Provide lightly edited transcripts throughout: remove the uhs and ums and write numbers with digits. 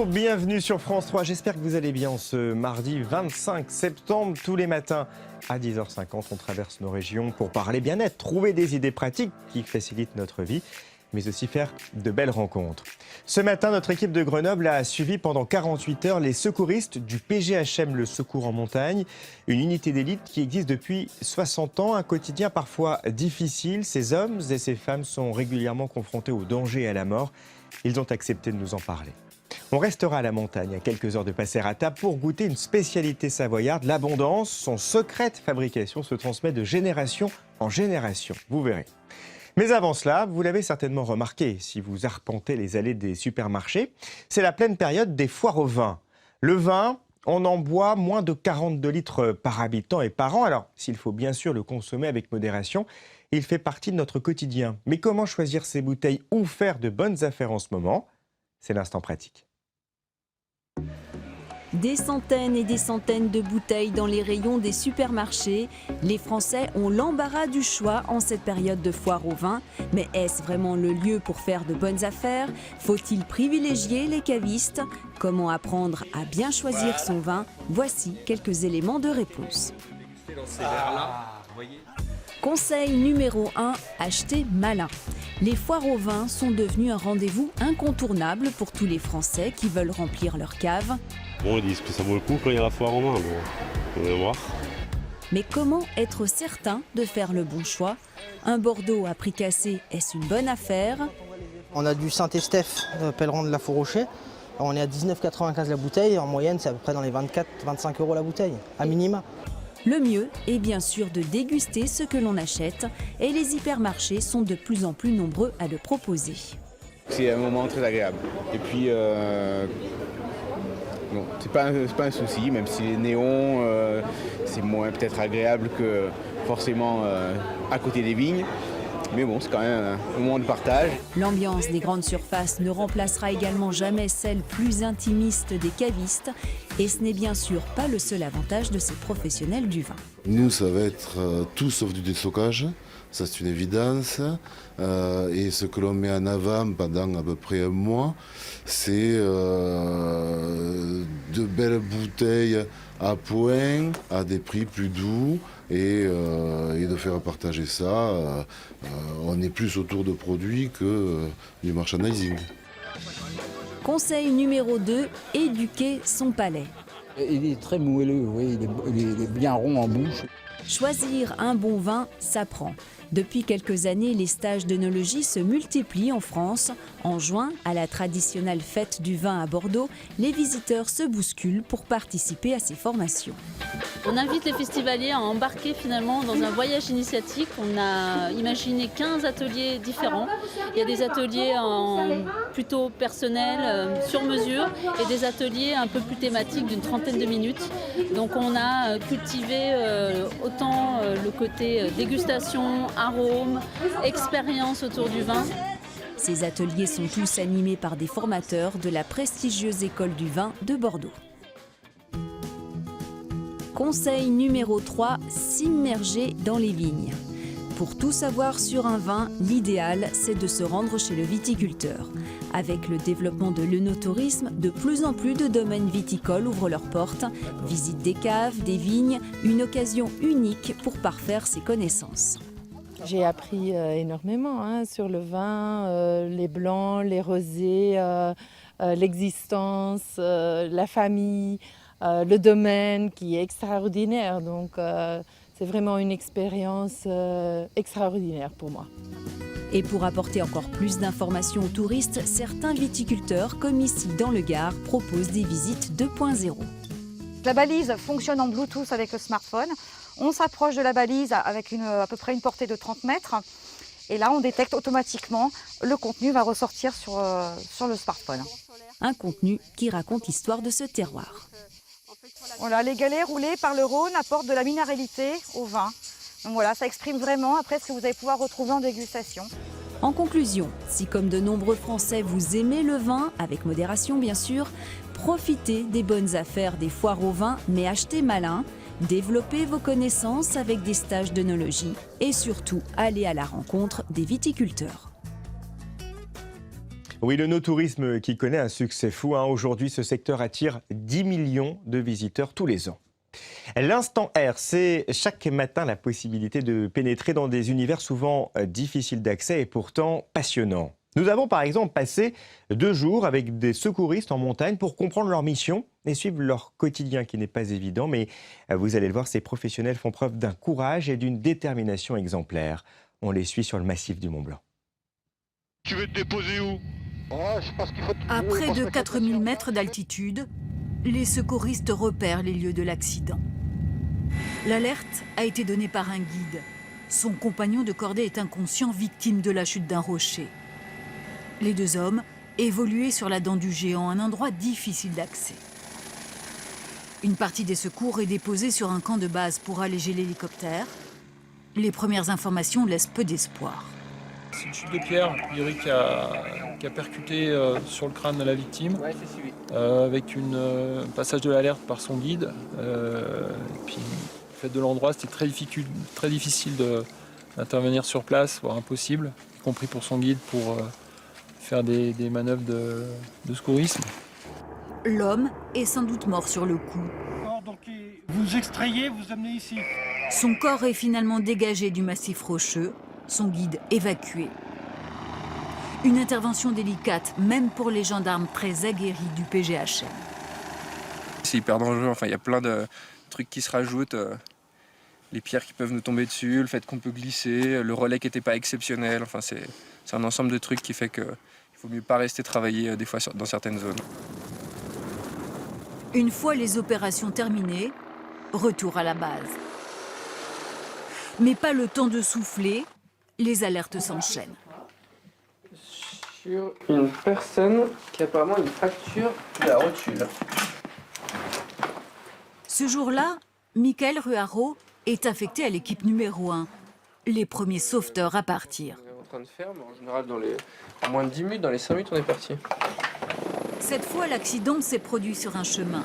Bonjour, bienvenue sur France 3. J'espère que vous allez bien ce mardi 25 septembre. Tous les matins à 10h50, on traverse nos régions pour parler bien-être, trouver des idées pratiques qui facilitent notre vie, mais aussi faire de belles rencontres. Ce matin, notre équipe de Grenoble a suivi pendant 48 heures les secouristes du PGHM, le Secours en montagne, une unité d'élite qui existe depuis 60 ans, un quotidien parfois difficile. Ces hommes et ces femmes sont régulièrement confrontés au danger et à la mort. Ils ont accepté de nous en parler. On restera à la montagne à quelques heures de Passerata pour goûter une spécialité savoyarde, l'abondance. Son secret de fabrication se transmet de génération en génération. Vous verrez. Mais avant cela, vous l'avez certainement remarqué si vous arpentez les allées des supermarchés, c'est la pleine période des foires au vin. Le vin, on en boit moins de 42 litres par habitant et par an. Alors, s'il faut bien sûr le consommer avec modération, il fait partie de notre quotidien. Mais comment choisir ces bouteilles ou faire de bonnes affaires en ce moment? C'est l'instant pratique. Des centaines et des centaines de bouteilles dans les rayons des supermarchés. Les Français ont l'embarras du choix en cette période de foire au vin. Mais est-ce vraiment le lieu pour faire de bonnes affaires? Faut-il privilégier les cavistes? Comment apprendre à bien choisir son vin? Voici quelques éléments de réponse. Conseil numéro 1, achetez malin. Les foires au vin sont devenues un rendez-vous incontournable pour tous les Français qui veulent remplir leur cave. Bon, ils disent que ça vaut le coup quand il y a la foire en vin, bon, on va voir. Mais comment être certain de faire le bon choix? Un Bordeaux à prix cassé, est-ce une bonne affaire? On a du Saint-Estèphe, pèlerin de la Faux-Rocher. On est à 19,95 la bouteille. En moyenne, c'est à peu près dans les 24-25 € la bouteille, à minima. Le mieux est bien sûr de déguster ce que l'on achète et les hypermarchés sont de plus en plus nombreux à le proposer. C'est un moment très agréable. Et puis, bon, c'est pas un souci, même si les néons, c'est moins peut-être agréable que forcément à côté des vignes. Mais bon, c'est quand même un moment de partage. L'ambiance des grandes surfaces ne remplacera également jamais celle plus intimiste des cavistes. Et ce n'est bien sûr pas le seul avantage de ces professionnels du vin. Nous, ça va être tout sauf du déstockage, ça c'est une évidence. Et ce que l'on met en avant pendant à peu près un mois, c'est de belles bouteilles à point, à des prix plus doux. Et de faire partager ça, on est plus autour de produits que du merchandising. Conseil numéro 2, éduquer son palais. Il est très moelleux, oui, il est bien rond en bouche. Choisir un bon vin s'apprend. Depuis quelques années, les stages d'œnologie se multiplient en France. En juin, à la traditionnelle fête du vin à Bordeaux, les visiteurs se bousculent pour participer à ces formations. On invite les festivaliers à embarquer finalement dans un voyage initiatique. On a imaginé 15 ateliers différents. Il y a des ateliers plutôt personnels, sur mesure, et des ateliers un peu plus thématiques d'une trentaine de minutes. Donc on a cultivé autant le côté dégustation, arôme, expérience autour du vin. Ces ateliers sont tous animés par des formateurs de la prestigieuse école du vin de Bordeaux. Conseil numéro 3, s'immerger dans les vignes. Pour tout savoir sur un vin, l'idéal, c'est de se rendre chez le viticulteur. Avec le développement de l'œnotourisme, de plus en plus de domaines viticoles ouvrent leurs portes. Visite des caves, des vignes, une occasion unique pour parfaire ses connaissances. J'ai appris énormément sur le vin, les blancs, les rosés, l'existence, la famille, le domaine qui est extraordinaire. Donc c'est vraiment une expérience extraordinaire pour moi. Et pour apporter encore plus d'informations aux touristes, certains viticulteurs, comme ici dans le Gard, proposent des visites 2.0. La balise fonctionne en Bluetooth avec le smartphone. On s'approche de la balise avec à peu près une portée de 30 mètres. Et là, on détecte automatiquement, le contenu va ressortir sur le smartphone. Un contenu qui raconte l'histoire de ce terroir. Voilà, les galets roulés par le Rhône apportent de la minéralité au vin. Donc voilà, ça exprime vraiment après ce que vous allez pouvoir retrouver en dégustation. En conclusion, si comme de nombreux Français vous aimez le vin, avec modération bien sûr, profitez des bonnes affaires des foires au vin, mais achetez malin. Développez vos connaissances avec des stages d'œnologie et surtout allez à la rencontre des viticulteurs. Oui, le no-tourisme qui connaît un succès fou. Aujourd'hui, ce secteur attire 10 millions de visiteurs tous les ans. L'Instant Air, c'est chaque matin la possibilité de pénétrer dans des univers souvent difficiles d'accès et pourtant passionnants. Nous avons par exemple passé 2 jours avec des secouristes en montagne pour comprendre leur mission et suivre leur quotidien qui n'est pas évident. Mais vous allez le voir, ces professionnels font preuve d'un courage et d'une détermination exemplaires. On les suit sur le massif du Mont Blanc. Tu veux te déposer où? À près de 4000 mètres d'altitude, les secouristes repèrent les lieux de l'accident. L'alerte a été donnée par un guide. Son compagnon de cordée est inconscient, victime de la chute d'un rocher. Les 2 hommes évoluaient sur la dent du géant, un endroit difficile d'accès. Une partie des secours est déposée sur un camp de base pour alléger l'hélicoptère. Les premières informations laissent peu d'espoir. C'est une chute de pierre, a priori, qui a percuté sur le crâne de la victime, avec un passage de l'alerte par son guide. Puis, le fait de l'endroit, c'était très difficile d'intervenir sur place, voire impossible, y compris pour son guide, pour faire des manœuvres de secourisme. L'homme est sans doute mort sur le coup. Donc vous extrayez, vous amenez ici. Son corps est finalement dégagé du massif rocheux, son guide évacué. Une intervention délicate, même pour les gendarmes très aguerris du PGHM. C'est hyper dangereux, enfin, il y a plein de trucs qui se rajoutent. Les pierres qui peuvent nous tomber dessus, le fait qu'on peut glisser, le relais qui n'était pas exceptionnel. Enfin, c'est un ensemble de trucs qui fait qu'il ne faut mieux pas rester travailler des fois dans certaines zones. Une fois les opérations terminées, retour à la base. Mais pas le temps de souffler, les alertes s'enchaînent. Sur une personne qui a apparemment une fracture de la rotule. Ce jour-là, Michael Ruaro est affecté à l'équipe numéro 1, les premiers sauveteurs à partir. On est en train de faire, mais en général, en moins de 10 minutes, dans les 5 minutes, on est parti. Cette fois, l'accident s'est produit sur un chemin.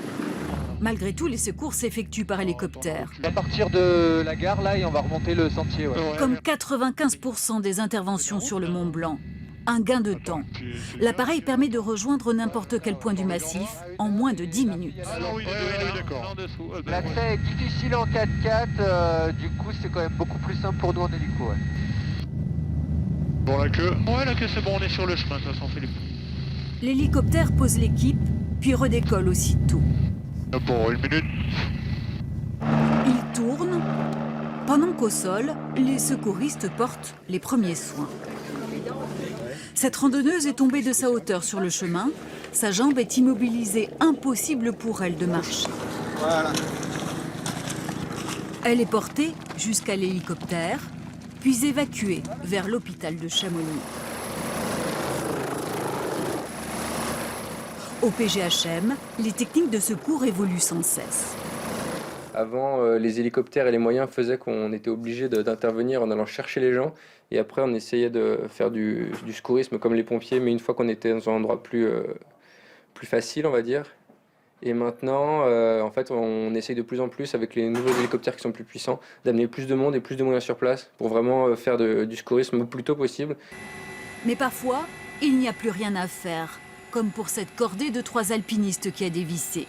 Malgré tout, les secours s'effectuent par hélicoptère. À partir de la gare, là, et on va remonter le sentier. Comme 95% des interventions sur le Mont Blanc. Un gain de temps. L'appareil permet de rejoindre n'importe quel point du massif en moins de 10 minutes. L'accès est difficile en 4x4, du coup c'est quand même beaucoup plus simple pour nous en hélico. Bon, la queue. Ouais, la queue c'est bon, on est sur le chemin, de toute façon, Philippe. L'hélicoptère pose l'équipe, puis redécolle aussitôt. Pour 1 minute. Il tourne, pendant qu'au sol, les secouristes portent les premiers soins. Cette randonneuse est tombée de sa hauteur sur le chemin. Sa jambe est immobilisée, impossible pour elle de marcher. Voilà. Elle est portée jusqu'à l'hélicoptère, puis évacuée vers l'hôpital de Chamonix. Au PGHM, les techniques de secours évoluent sans cesse. Avant, les hélicoptères et les moyens faisaient qu'on était obligé d'intervenir en allant chercher les gens. Et après, on essayait de faire du secourisme comme les pompiers, mais une fois qu'on était dans un endroit plus facile, on va dire. Et maintenant, en fait, on essaye de plus en plus, avec les nouveaux hélicoptères qui sont plus puissants, d'amener plus de monde et plus de moyens sur place pour vraiment faire du secourisme le plus tôt possible. Mais parfois, il n'y a plus rien à faire, comme pour cette cordée de 3 alpinistes qui a dévissé.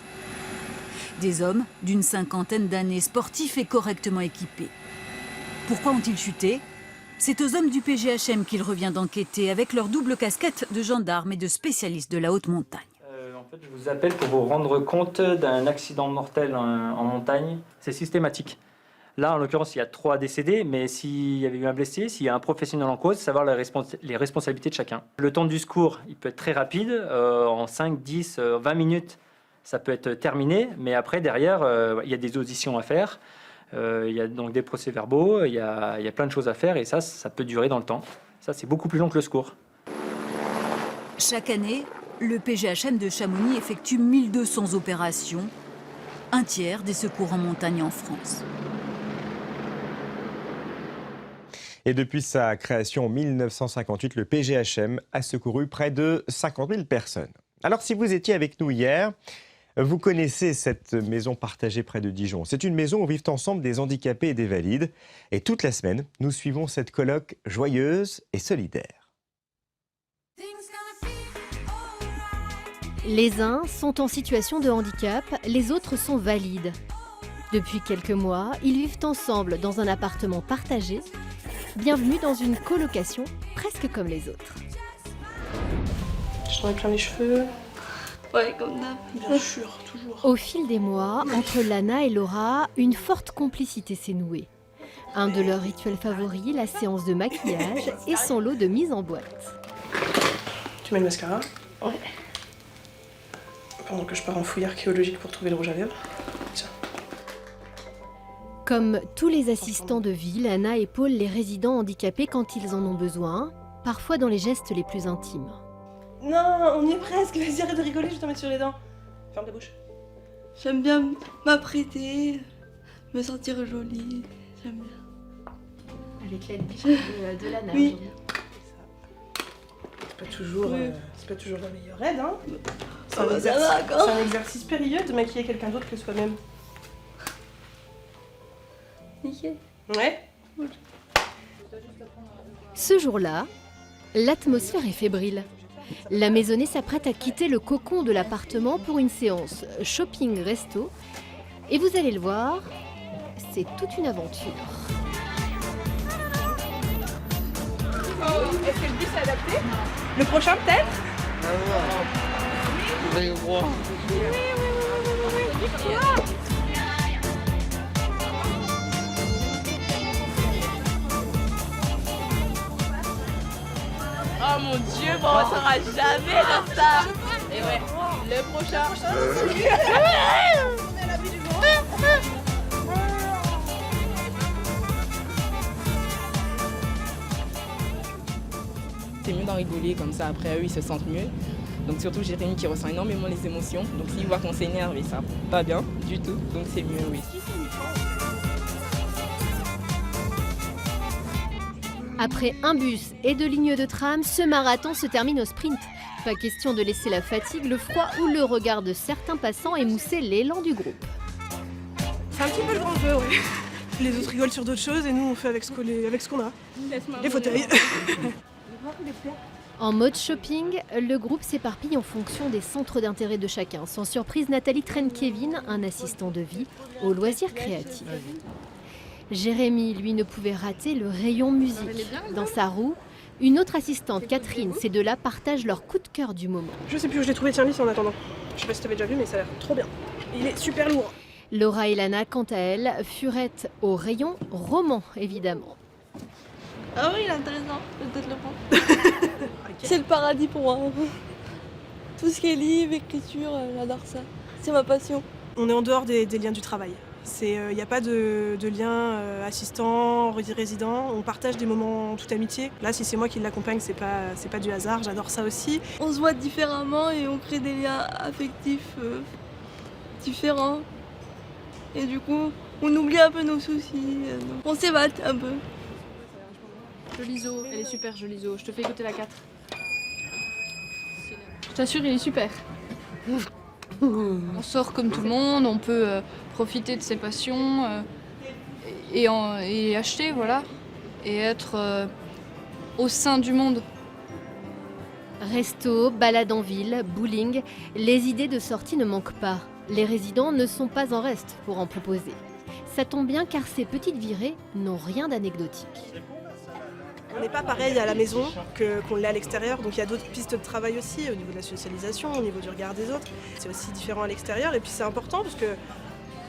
Des hommes d'une 50aine d'années, sportifs et correctement équipés. Pourquoi ont-ils chuté ? C'est aux hommes du PGHM qu'il revient d'enquêter avec leur double casquette de gendarmes et de spécialistes de la haute montagne. En fait, je vous appelle pour vous rendre compte d'un accident mortel en montagne. C'est systématique. Là, en l'occurrence, il y a 3 décédés, mais s'il y avait eu un blessé, s'il y a un professionnel en cause, savoir les responsabilités de chacun. Le temps du secours, il peut être très rapide, en 5, 10, 20 minutes, ça peut être terminé, mais après, derrière, il y a des auditions à faire, il y a donc des procès-verbaux, il y a plein de choses à faire, et ça peut durer dans le temps. Ça, c'est beaucoup plus long que le secours. Chaque année, le PGHM de Chamonix effectue 1200 opérations, un tiers des secours en montagne en France. Et depuis sa création en 1958, le PGHM a secouru près de 50 000 personnes. Alors si vous étiez avec nous hier, vous connaissez cette maison partagée près de Dijon. C'est une maison où vivent ensemble des handicapés et des valides. Et toute la semaine, nous suivons cette colloque joyeuse et solidaire. Les uns sont en situation de handicap, les autres sont valides. Depuis quelques mois, ils vivent ensemble dans un appartement partagé. Bienvenue dans une colocation presque comme les autres. Je t'en ai plein les cheveux. Ouais, comme d'hab. Bien sûr, toujours. Au fil des mois, entre Lana et Laura, une forte complicité s'est nouée. Un de leurs rituels favoris, la séance de maquillage et son lot de mise en boîte. Tu mets le mascara? Ouais. Pendant que je pars en fouille archéologique pour trouver le rouge à lèvres. Tiens. Comme tous les assistants de vie, Lana épaule les résidents handicapés quand ils en ont besoin, parfois dans les gestes les plus intimes. Non, on y est presque. Vas-y, arrête de rigoler, je vais t'en mettre sur les dents. Ferme ta bouche. J'aime bien m'apprêter, me sentir jolie. J'aime bien. Avec l'aide de Lana. Oui. C'est pas toujours la meilleure aide, hein. C'est un exercice périlleux de maquiller quelqu'un d'autre que soi-même. Nickel. Ouais. Ce jour-là, l'atmosphère est fébrile. La maisonnée s'apprête à quitter le cocon de l'appartement pour une séance shopping-resto. Et vous allez le voir, c'est toute une aventure. Est-ce que le bus est adapté? Le prochain peut-être? Oh mon Dieu, bon, on sera jamais dans ça. Et ouais, le prochain. C'est mieux d'en rigoler comme ça, après eux ils se sentent mieux. Donc surtout Jérémy qui ressent énormément les émotions. Donc s'il voit qu'on s'énerve et ça pas bien du tout, donc c'est mieux, oui. Après un bus et 2 lignes de tram, ce marathon se termine au sprint. Pas question de laisser la fatigue, le froid ou le regard de certains passants émousser l'élan du groupe. C'est un petit peu le grand jeu, oui. Les autres rigolent sur d'autres choses et nous on fait avec ce qu'on a. Les fauteuils. En mode shopping, le groupe s'éparpille en fonction des centres d'intérêt de chacun. Sans surprise, Nathalie traîne Kevin, un assistant de vie, aux loisirs créatifs. Jérémy, lui, ne pouvait rater le rayon musique. Dans sa roue, une autre assistante, Catherine, ces deux-là partagent leur coup de cœur du moment. Je sais plus où je l'ai trouvé, tiens, lisse en attendant. Je sais pas si t'avais déjà vu, mais ça a l'air trop bien. Il est super lourd. Laura et Lana, quant à elles, furettent au rayon roman, évidemment. Ah oui, il est intéressant, je vais peut-être le prendre. C'est le paradis pour moi. Tout ce qui est livre, écriture, j'adore ça. C'est ma passion. On est en dehors des liens du travail. Il n'y a pas de lien assistant, résident. On partage des moments en toute amitié. Là, si c'est moi qui l'accompagne, c'est pas du hasard. J'adore ça aussi. On se voit différemment et on crée des liens affectifs différents. Et du coup, on oublie un peu nos soucis. On s'évade un peu. Joli zoo, elle est super jolie zoo. Je te fais écouter la 4. Je t'assure, il est super. On sort comme tout le monde, on peut profiter de ses passions et acheter, voilà. Et être au sein du monde. Resto, balade en ville, bowling, les idées de sortie ne manquent pas. Les résidents ne sont pas en reste pour en proposer. Ça tombe bien car ces petites virées n'ont rien d'anecdotique. On n'est pas pareil à la maison qu'on l'est à l'extérieur, donc il y a d'autres pistes de travail aussi au niveau de la socialisation, au niveau du regard des autres. C'est aussi différent à l'extérieur et puis c'est important parce que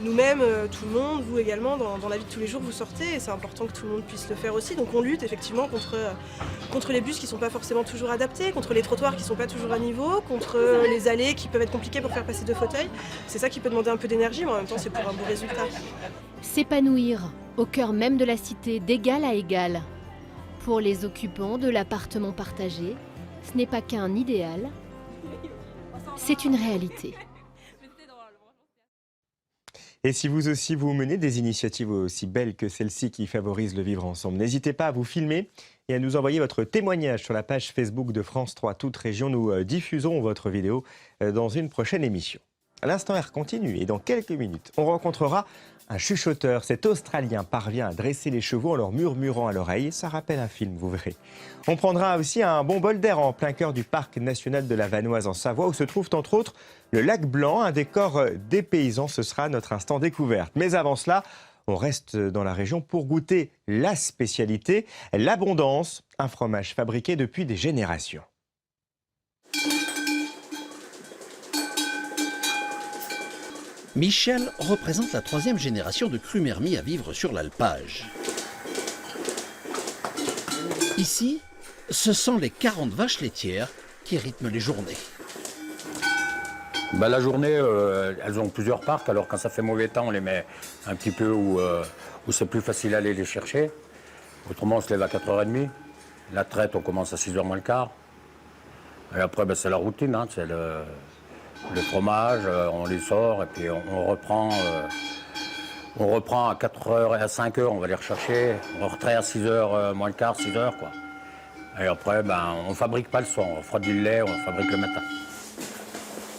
nous-mêmes, tout le monde, vous également, dans la vie de tous les jours, vous sortez et c'est important que tout le monde puisse le faire aussi. Donc on lutte effectivement contre les bus qui ne sont pas forcément toujours adaptés, contre les trottoirs qui ne sont pas toujours à niveau, contre les allées qui peuvent être compliquées pour faire passer 2 fauteuils. C'est ça qui peut demander un peu d'énergie, mais en même temps c'est pour un beau résultat. S'épanouir au cœur même de la cité, d'égal à égal. Pour les occupants de l'appartement partagé, ce n'est pas qu'un idéal, c'est une réalité. Et si vous aussi vous menez des initiatives aussi belles que celle-ci qui favorisent le vivre ensemble, n'hésitez pas à vous filmer et à nous envoyer votre témoignage sur la page Facebook de France 3 Toute Région. Nous diffuserons votre vidéo dans une prochaine émission. L'Instant Air continue et dans quelques minutes, on rencontrera un chuchoteur. Cet Australien parvient à dresser les chevaux en leur murmurant à l'oreille. Ça rappelle un film, vous verrez. On prendra aussi un bon bol d'air en plein cœur du parc national de la Vanoise en Savoie, où se trouve entre autres le lac Blanc, un décor dépaysant. Ce sera notre instant découverte. Mais avant cela, on reste dans la région pour goûter la spécialité, l'Abondance, un fromage fabriqué depuis des générations. Michel représente la 3e génération de Crumermy à vivre sur l'alpage. Ici, ce sont les 40 vaches laitières qui rythment les journées. La journée, elles ont plusieurs parcs, alors quand ça fait mauvais temps, on les met un petit peu où c'est plus facile d'aller les chercher. Autrement, on se lève à 4h30. La traite, on commence à 6h moins le quart. Et après, c'est la routine, hein, c'est le fromage, on les sort et puis on reprend à 4h et à 5h, on va les rechercher. On retraite à 6h moins le quart, 6h quoi. Et après, on fabrique pas le soir, on frotte du lait, on fabrique le matin.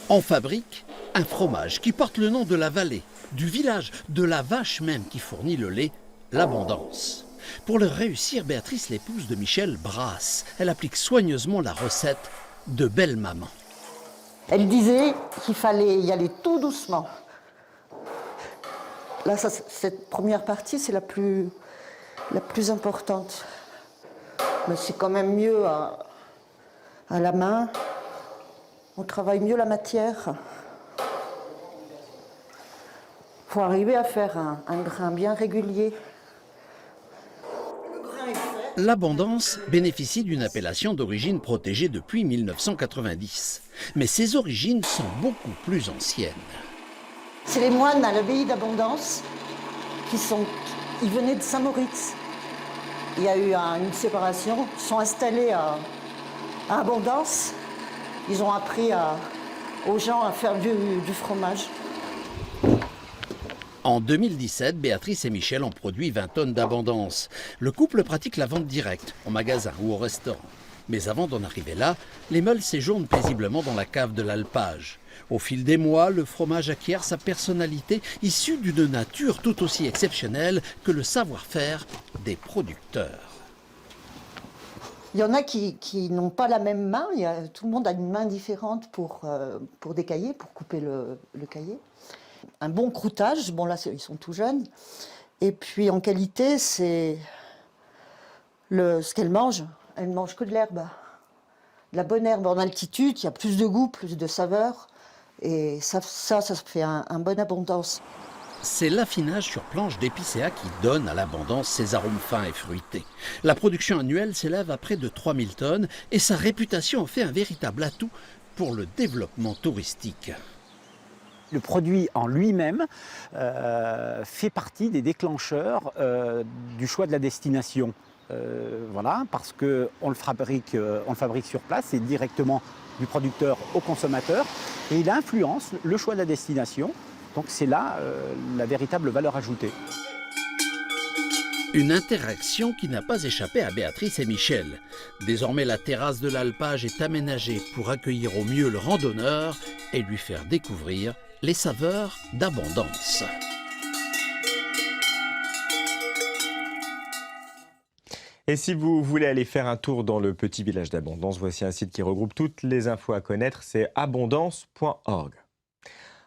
On fabrique un fromage qui porte le nom de la vallée, du village, de la vache même qui fournit le lait, l'Abondance. Pour le réussir, Béatrice, l'épouse de Michel, brasse. Elle applique soigneusement la recette de belle maman. Elle disait qu'il fallait y aller tout doucement. Là, cette première partie, c'est la plus importante. Mais c'est quand même mieux à la main. On travaille mieux la matière. Il faut arriver à faire un grain bien régulier. L'Abondance bénéficie d'une appellation d'origine protégée depuis 1990. Mais ses origines sont beaucoup plus anciennes. C'est les moines à l'abbaye d'Abondance ils venaient de Saint-Moritz. Il y a eu une séparation, ils sont installés à Abondance. Ils ont appris aux gens à faire du fromage. En 2017, Béatrice et Michel ont produit 20 tonnes d'Abondance. Le couple pratique la vente directe, au magasin ou au restaurant. Mais avant d'en arriver là, les meules séjournent paisiblement dans la cave de l'alpage. Au fil des mois, le fromage acquiert sa personnalité, issue d'une nature tout aussi exceptionnelle que le savoir-faire des producteurs. Il y en a qui n'ont pas la même main. Tout le monde a une main différente pour décailler, pour couper le caillé. Un bon croûtage, bon là ils sont tout jeunes. Et puis en qualité, c'est ce qu'elles mangent. Elles ne mangent que de l'herbe. De la bonne herbe en altitude, il y a plus de goût, plus de saveur. Et ça fait un bonne Abondance. C'est l'affinage sur planche d'épicéa qui donne à l'Abondance ses arômes fins et fruités. La production annuelle s'élève à près de 3000 tonnes et sa réputation en fait un véritable atout pour le développement touristique. Le produit en lui-même fait partie des déclencheurs du choix de la destination. Voilà, parce qu'on le fabrique sur place, c'est directement du producteur au consommateur, et il influence le choix de la destination. Donc c'est là la véritable valeur ajoutée. Une interaction qui n'a pas échappé à Béatrice et Michel. Désormais, la terrasse de l'alpage est aménagée pour accueillir au mieux le randonneur et lui faire découvrir les saveurs d'Abondance. Et si vous voulez aller faire un tour dans le petit village d'Abondance, voici un site qui regroupe toutes les infos à connaître, c'est abondance.org.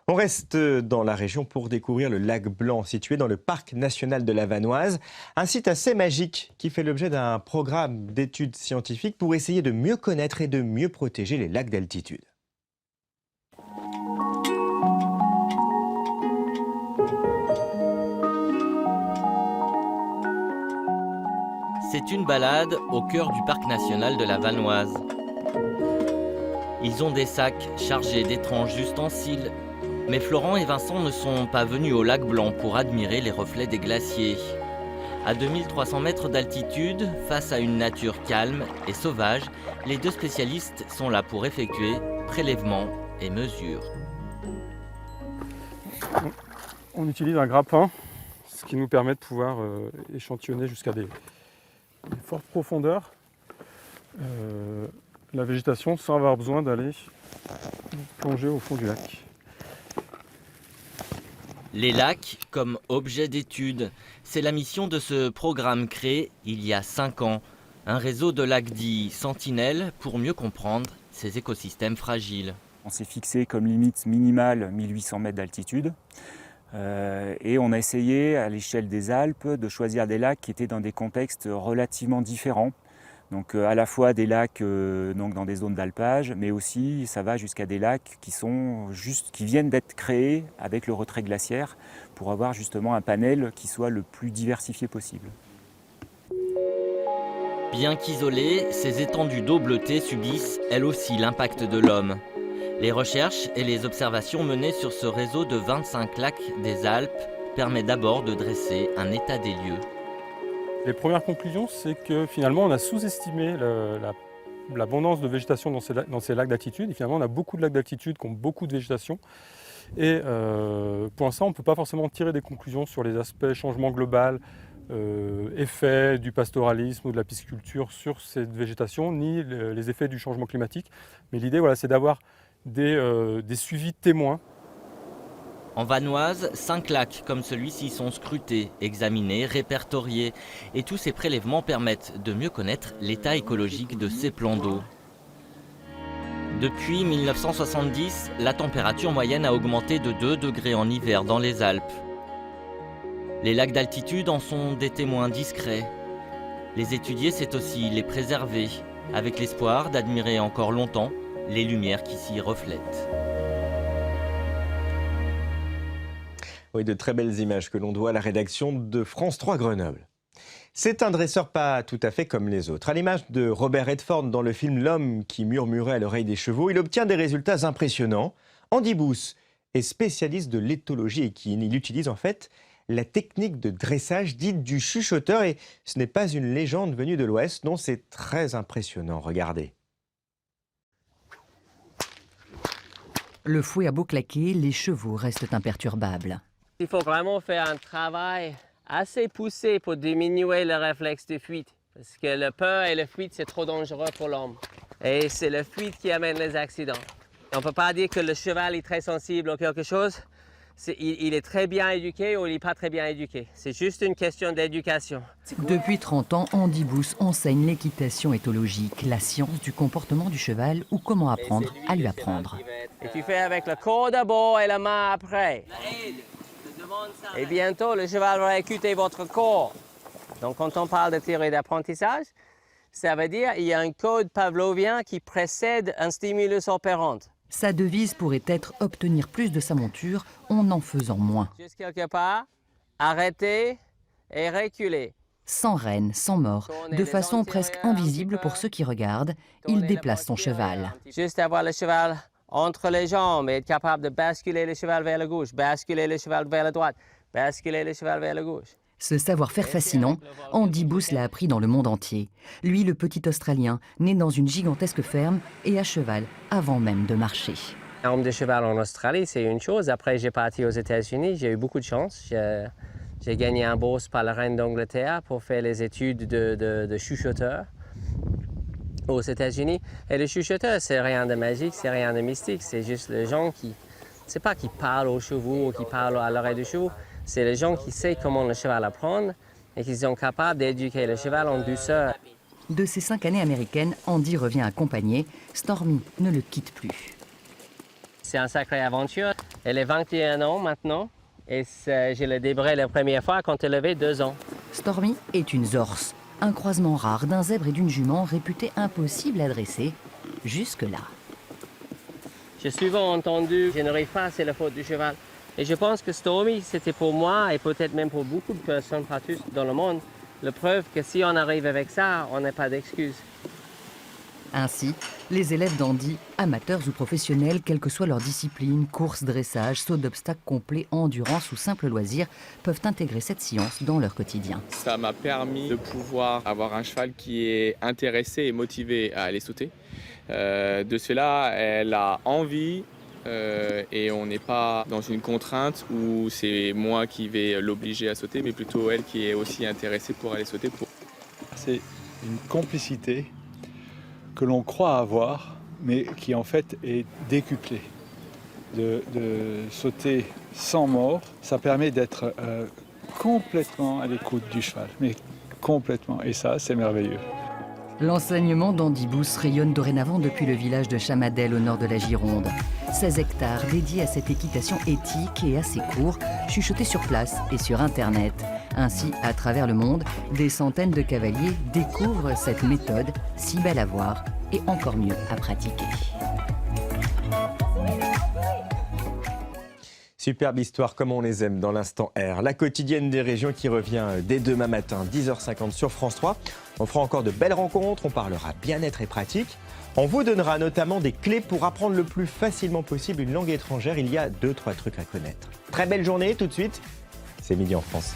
On reste dans la région pour découvrir le lac Blanc, situé dans le parc national de la Vanoise. Un site assez magique qui fait l'objet d'un programme d'études scientifiques pour essayer de mieux connaître et de mieux protéger les lacs d'altitude. C'est une balade au cœur du parc national de la Vanoise. Ils ont des sacs chargés d'étranges ustensiles. Mais Florent et Vincent ne sont pas venus au lac Blanc pour admirer les reflets des glaciers. À 2300 mètres d'altitude, face à une nature calme et sauvage, les deux spécialistes sont là pour effectuer prélèvements et mesures. On utilise un grappin, ce qui nous permet de pouvoir échantillonner jusqu'à des fortes profondeurs la végétation sans avoir besoin d'aller plonger au fond du lac. Les lacs comme objet d'étude, c'est la mission de ce programme créé il y a 5 ans. Un réseau de lacs dits sentinelles pour mieux comprendre ces écosystèmes fragiles. On s'est fixé comme limite minimale 1800 mètres d'altitude. Et on a essayé à l'échelle des Alpes de choisir des lacs qui étaient dans des contextes relativement différents. Donc à la fois des lacs donc dans des zones d'alpage, mais aussi ça va jusqu'à des lacs qui viennent d'être créés avec le retrait glaciaire pour avoir justement un panel qui soit le plus diversifié possible. Bien qu'isolées, ces étendues d'eau bleutée subissent elles aussi l'impact de l'homme. Les recherches et les observations menées sur ce réseau de 25 lacs des Alpes permettent d'abord de dresser un état des lieux. Les premières conclusions, c'est que finalement on a sous-estimé l'abondance de végétation dans ces lacs d'altitude. Et finalement on a beaucoup de lacs d'altitude qui ont beaucoup de végétation. Et pour l'instant on ne peut pas forcément tirer des conclusions sur les aspects changement global, effets du pastoralisme ou de la pisciculture sur cette végétation, ni les effets du changement climatique. Mais l'idée c'est d'avoir des suivis témoins. En Vanoise, 5 lacs comme celui-ci sont scrutés, examinés, répertoriés. Et tous ces prélèvements permettent de mieux connaître l'état écologique de ces plans d'eau. Depuis 1970, la température moyenne a augmenté de 2 degrés en hiver dans les Alpes. Les lacs d'altitude en sont des témoins discrets. Les étudier, c'est aussi les préserver, avec l'espoir d'admirer encore longtemps les lumières qui s'y reflètent. Oui, de très belles images que l'on doit à la rédaction de France 3 Grenoble. C'est un dresseur pas tout à fait comme les autres. À l'image de Robert Redford dans le film L'homme qui murmurait à l'oreille des chevaux, il obtient des résultats impressionnants. Andy Booth est spécialiste de l'éthologie équine. Il utilise en fait la technique de dressage dite du chuchoteur. Et ce n'est pas une légende venue de l'Ouest, non, c'est très impressionnant. Regardez. Le fouet a beau claquer, les chevaux restent imperturbables. Il faut vraiment faire un travail assez poussé pour diminuer le réflexe de fuite. Parce que le peur et la fuite, c'est trop dangereux pour l'homme. Et c'est la fuite qui amène les accidents. On ne peut pas dire que le cheval est très sensible ou quelque chose. Il est très bien éduqué ou il n'est pas très bien éduqué. C'est juste une question d'éducation. Depuis 30 ans, Andy Booth enseigne l'équitation éthologique, la science du comportement du cheval ou comment apprendre à lui apprendre. Et tu fais avec le corps d'abord et la main après. Et bientôt, le cheval va écouter votre corps. Donc quand on parle de théorie d'apprentissage, ça veut dire qu'il y a un code pavlovien qui précède un stimulus opérant. Sa devise pourrait être obtenir plus de sa monture en en faisant moins. Juste quelque part, arrêter et reculer. Sans rêne, sans mort, de façon presque invisible pour ceux qui regardent, il déplace son cheval. Juste avoir le cheval entre les jambes et être capable de basculer le cheval vers la gauche, basculer le cheval vers la droite, basculer le cheval vers la gauche. Ce savoir-faire fascinant, Andy Booth l'a appris dans le monde entier. Lui, le petit Australien, né dans une gigantesque ferme et à cheval avant même de marcher. Arme de cheval en Australie, c'est une chose. Après, j'ai parti aux États-Unis, j'ai eu beaucoup de chance. J'ai gagné un bourse par la reine d'Angleterre pour faire les études de chuchoteur aux États-Unis. Et le chuchoteur, c'est rien de magique, c'est rien de mystique. C'est juste les gens qui, c'est pas qui parlent aux chevaux ou qui parlent à l'oreille des chevaux. C'est les gens qui savent comment le cheval apprendre et qui sont capables d'éduquer le cheval en douceur. De ces 5 années américaines, Andy revient accompagné. Stormy ne le quitte plus. C'est une sacrée aventure. Elle est 21 ans maintenant et je l'ai débré la première fois quand elle avait 2 ans. Stormy est une zorse, un croisement rare d'un zèbre et d'une jument réputée impossible à dresser jusque-là. J'ai souvent entendu « je n'arrive pas, c'est la faute du cheval ». Et je pense que Stormy, c'était pour moi et peut-être même pour beaucoup de personnes, pas tous dans le monde, la preuve que si on arrive avec ça, on n'a pas d'excuses. Ainsi, les élèves d'Andy, amateurs ou professionnels, quelle que soit leur discipline, course, dressage, saut d'obstacles complet, endurance ou simple loisir, peuvent intégrer cette science dans leur quotidien. Ça m'a permis de pouvoir avoir un cheval qui est intéressé et motivé à aller sauter. De cela, elle a envie. Et on n'est pas dans une contrainte où c'est moi qui vais l'obliger à sauter, mais plutôt elle qui est aussi intéressée pour aller sauter. C'est une complicité que l'on croit avoir, mais qui en fait est décuplée. de sauter sans mort. Ça permet d'être complètement à l'écoute du cheval, mais complètement. Et ça, c'est merveilleux. L'enseignement d'Andy Bous rayonne dorénavant depuis le village de Chamadel au nord de la Gironde. 16 hectares dédiés à cette équitation éthique et à ses cours, chuchotés sur place et sur Internet. Ainsi, à travers le monde, des centaines de cavaliers découvrent cette méthode si belle à voir et encore mieux à pratiquer. Superbe histoire comme on les aime dans l'instant R. La quotidienne des régions qui revient dès demain matin, 10h50 sur France 3. On fera encore de belles rencontres, on parlera bien-être et pratique. On vous donnera notamment des clés pour apprendre le plus facilement possible une langue étrangère. Il y a 2-3 trucs à connaître. Très belle journée, tout de suite, c'est Midi en France.